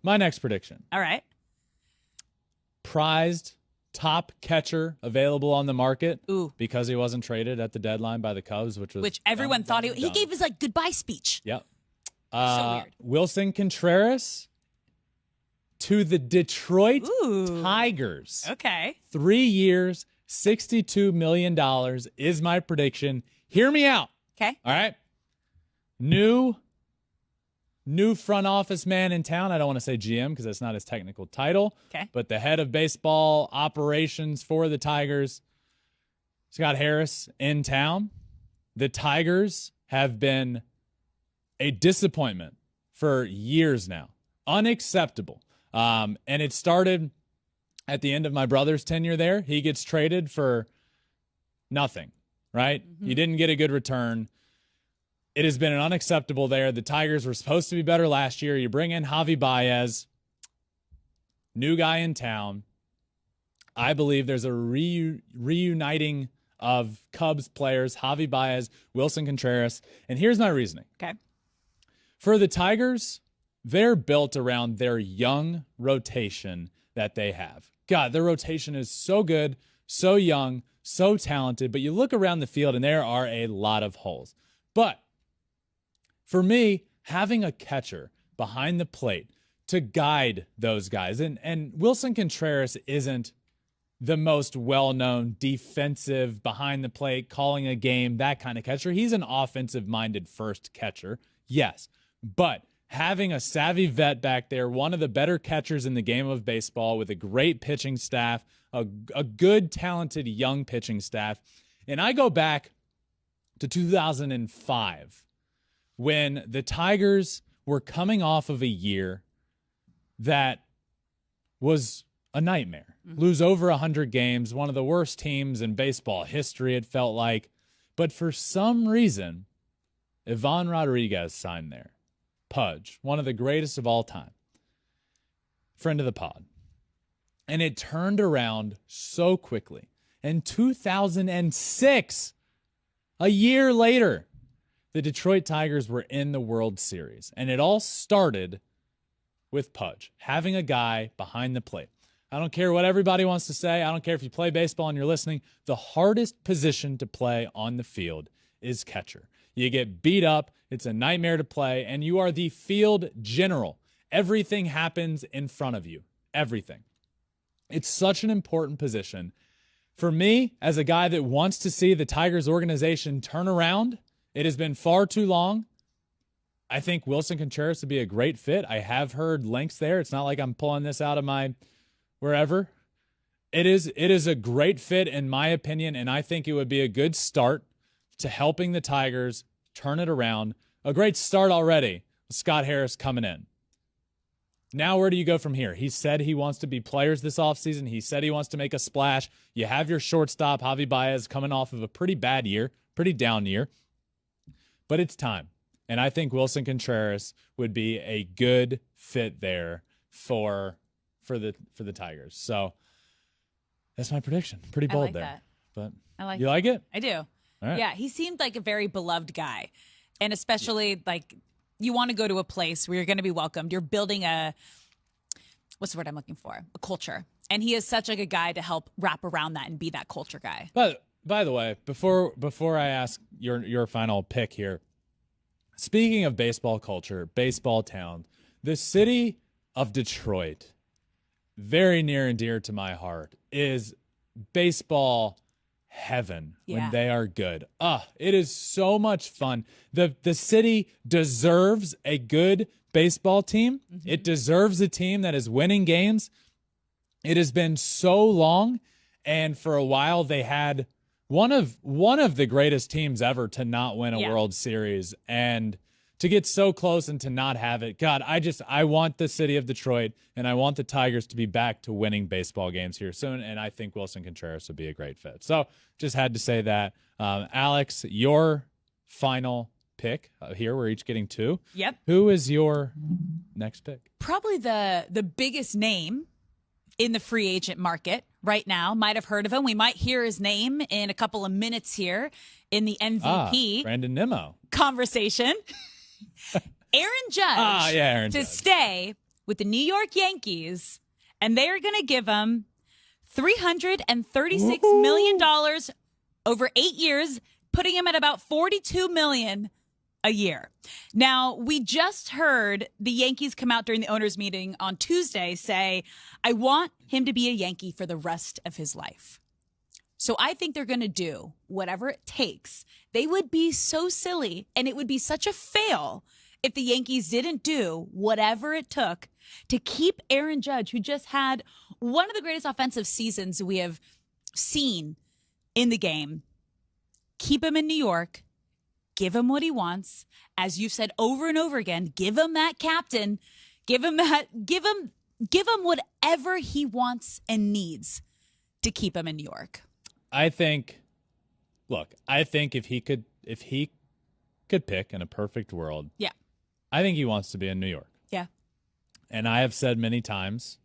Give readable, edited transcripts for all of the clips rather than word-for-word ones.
my next prediction. All right. Prized top catcher available on the market. Ooh. Because he wasn't traded at the deadline by the Cubs, which everyone thought he gave his goodbye speech. Yep. So weird. Willson Contreras to the Detroit Ooh. Tigers. Okay. 3 years, $62 million is my prediction. Hear me out. Okay. All right. New front office man in town. I don't want to say GM because that's not his technical title. Okay. But the head of baseball operations for the Tigers, Scott Harris, in town. The Tigers have been a disappointment for years now. Unacceptable. And it started at the end of my brother's tenure there. He gets traded for nothing, right? Mm-hmm. You didn't get a good return. It has been an unacceptable there. The Tigers were supposed to be better last year. You bring in Javi Baez, new guy in town. I believe there's a reuniting of Cubs players, Javi Baez, Willson Contreras. And here's my reasoning. Okay. For the Tigers, they're built around their young rotation that they have. God, their rotation is so good, so young, so talented. But you look around the field and there are a lot of holes. But for me, having a catcher behind the plate to guide those guys, and Willson Contreras isn't the most well-known defensive behind the plate, calling a game, that kind of catcher. He's an offensive-minded first catcher, yes. But having a savvy vet back there, one of the better catchers in the game of baseball with a great pitching staff, a good, talented, young pitching staff. And I go back to 2005 when the Tigers were coming off of a year that was a nightmare. Mm-hmm. Lose over 100 games, one of the worst teams in baseball history, it felt like. But for some reason, Ivan Rodriguez signed there. Pudge, one of the greatest of all time. Friend of the pod. And it turned around so quickly. In 2006, a year later, the Detroit Tigers were in the World Series. And it all started with Pudge, having a guy behind the plate. I don't care what everybody wants to say. I don't care if you play baseball and you're listening. The hardest position to play on the field is catcher. You get beat up. It's a nightmare to play. And you are the field general. Everything happens in front of you. Everything. It's such an important position. For me, as a guy that wants to see the Tigers organization turn around, it has been far too long. I think Willson Contreras would be a great fit. I have heard links there. It's not like I'm pulling this out of my wherever. It is a great fit in my opinion, and I think it would be a good start to helping the Tigers turn it around. A great start already with Scott Harris coming in. Now where do you go from here? He said he wants to be players this offseason. He said he wants to make a splash. You have your shortstop, Javi Baez, coming off of a pretty bad year, pretty down year. But it's time. And I think Willson Contreras would be a good fit there for the Tigers. So that's my prediction. Pretty bold there. That. But I like you like it? I do. All right. Yeah, he seemed like a very beloved guy. And especially like you want to go to a place where you're going to be welcomed. You're building what's the word I'm looking for? A culture. And he is such like a guy to help wrap around that and be that culture guy. But by the way, before I ask your final pick here, speaking of baseball culture, baseball town, the city of Detroit, very near and dear to my heart, is baseball heaven when they are good. It is so much fun. The city deserves a good baseball team. Mm-hmm. It deserves a team that is winning games. It has been so long, and for a while they had one of the greatest teams ever to not win a World Series, and to get so close and to not have it. God, I want the city of Detroit, and I want the Tigers to be back to winning baseball games here soon, and I think Willson Contreras would be a great fit. So just had to say that. Alex, your final pick here. We're each getting two. Yep. Who is your next pick? Probably the biggest name in the free agent market right now. Might have heard of him. We might hear his name in a couple of minutes here in the MVP Brandon Nimmo conversation. Aaron Judge Aaron to Judge. stay with the New York Yankees, and they are going to give him $336 million over 8 years, putting him at about $42 million a year. Now, we just heard the Yankees come out during the owners' meeting on Tuesday say, I want him to be a Yankee for the rest of his life. So I think they're going to do whatever it takes. They would be so silly, and it would be such a fail if the Yankees didn't do whatever it took to keep Aaron Judge, who just had one of the greatest offensive seasons we have seen in the game. Keep him in New York. Give him what he wants. As you've said over and over again, give him that captain. Give him whatever he wants and needs to keep him in New York. I think if he could pick in a perfect world, yeah, I think he wants to be in New York. Yeah. And I have said many times,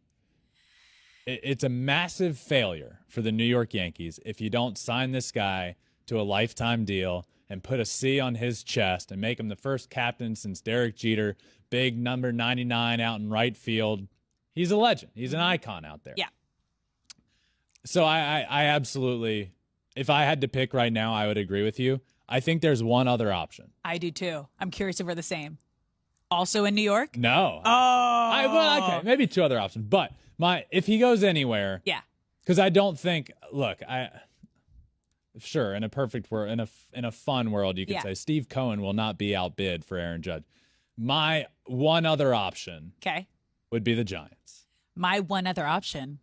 it's a massive failure for the New York Yankees if you don't sign this guy to a lifetime deal and put a C on his chest and make him the first captain since Derek Jeter, big number 99 out in right field. He's a legend. He's an icon out there. Yeah. So I absolutely, if I had to pick right now, I would agree with you. I think there's one other option. I do too. I'm curious if we're the same. Also in New York? No. Oh. Well, okay, maybe two other options. But if he goes anywhere, yeah, because I don't think. Look, sure, in a perfect world, in a fun world, you could say Steve Cohen will not be outbid for Aaron Judge. My one other option, would be the Giants. My one other option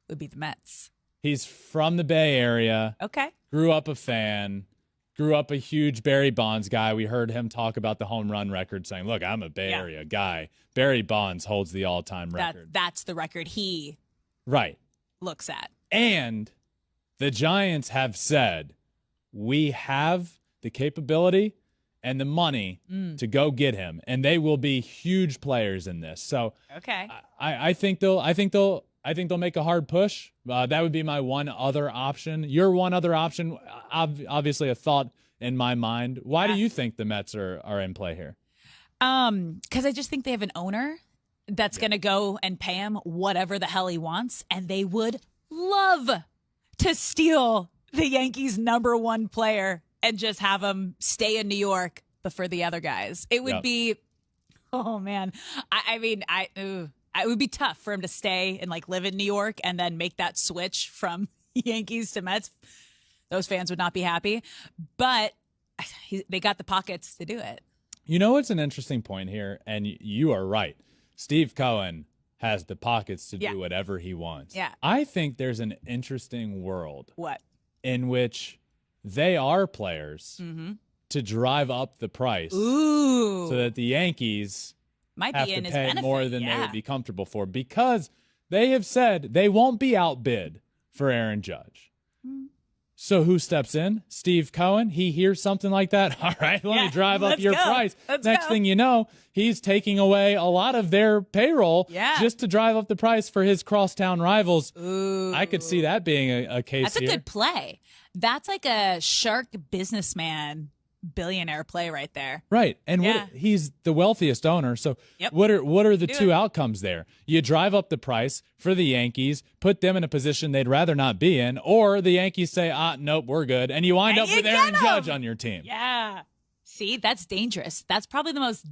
would be the Mets. He's from the Bay Area. Okay. Grew up a fan. Grew up a huge Barry Bonds guy. We heard him talk about the home run record, saying, look, I'm a Bay Area guy. Barry Bonds holds the all-time record. That's the record he looks at. And the Giants have said, we have the capability and the money to go get him, and they will be huge players in this. So I think they'll make a hard push. That would be my one other option. Your one other option, obviously a thought in my mind. Why do you think the Mets are in play here? Because I just think they have an owner that's going to go and pay him whatever the hell he wants, and they would love to steal the Yankees' number one player and just have him stay in New York, but for the other guys. It would be, oh man. It would be tough for him to stay and live in New York and then make that switch from Yankees to Mets. Those fans would not be happy, but they got the pockets to do it. You know what's an interesting point here, and you are right. Steve Cohen has the pockets to do whatever he wants. Yeah. I think there's an interesting world. What? In which they are players to drive up the price so that the Yankees might have be to in his pay benefit. more than they would be comfortable for, because they have said they won't be outbid for Aaron Judge. So who steps in? Steve Cohen. He hears something like that. All right, let me drive up your price. Next thing you know, he's taking away a lot of their payroll just to drive up the price for his crosstown rivals. Ooh. I could see that being a case That's here. a good play. That's like a shark businessman billionaire play right there. Right. And he's the wealthiest owner. So what are the two outcomes there? You drive up the price for the Yankees, put them in a position they'd rather not be in, or the Yankees say, nope, we're good. And you wind up with Aaron Judge on your team. Yeah. See, that's dangerous. That's probably the most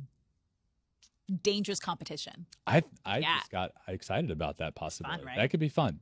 dangerous competition. I just got excited about that possibility. Fun, right? That could be fun.